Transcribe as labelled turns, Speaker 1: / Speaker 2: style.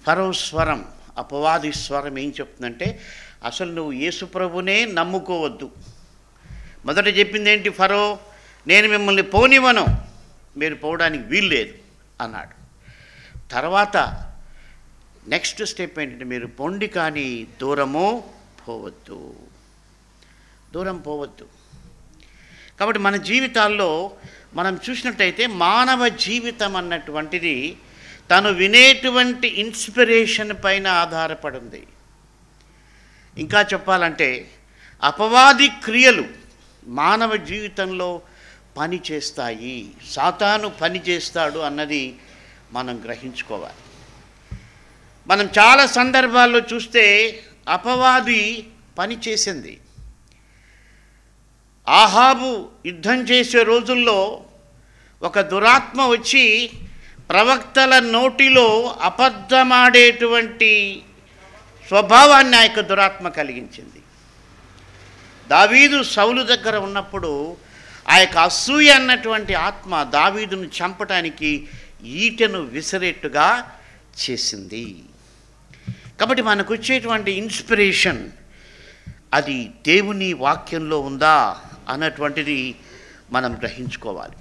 Speaker 1: ఫరో స్వరం, అపవాది స్వరం ఏం చెప్తుందంటే, అసలు నువ్వు యేసు ప్రభునే నమ్ముకోవద్దు. మొదట చెప్పింది ఏంటి? ఫరో, నేను మిమ్మల్ని పోనివ్వను, మీరు పోవడానికి వీల్లేదు అన్నాడు. తర్వాత నెక్స్ట్ స్టెప్ ఏంటంటే, మీరు పొండి కానీ దూరం పోవద్దు. కాబట్టి మన జీవితాల్లో మనం చూసినట్టయితే మానవ జీవితం అన్నటువంటిది తను వినేటువంటి ఇన్స్పిరేషన్ పైన ఆధారపడింది. ఇంకా చెప్పాలంటే అపవాది క్రియలు మానవ జీవితంలో పని చేస్తాయి, సాతాను పని చేస్తాడు అన్నది మనం గ్రహించుకోవాలి. మనం చాలా సందర్భాల్లో చూస్తే అపవాది పని చేసింది. ఆహాబు యుద్ధం చేసే రోజుల్లో ఒక దురాత్మ వచ్చి ప్రవక్తల నోటిలో అబద్ధమాడేటువంటి స్వభావాన్ని ఆ యొక్క దురాత్మ కలిగించింది. దావీదు సౌలు దగ్గర ఉన్నప్పుడు ఆ యొక్క అసూయ అన్నటువంటి ఆత్మ దావీదును చంపటానికి ఈటెను విసిరేట్టుగా చేసింది. కాబట్టి మనకు వచ్చేటువంటి ఇన్స్పిరేషన్ అది దేవుని వాక్యంలో ఉందా అన్నటువంటిది మనం గ్రహించుకోవాలి.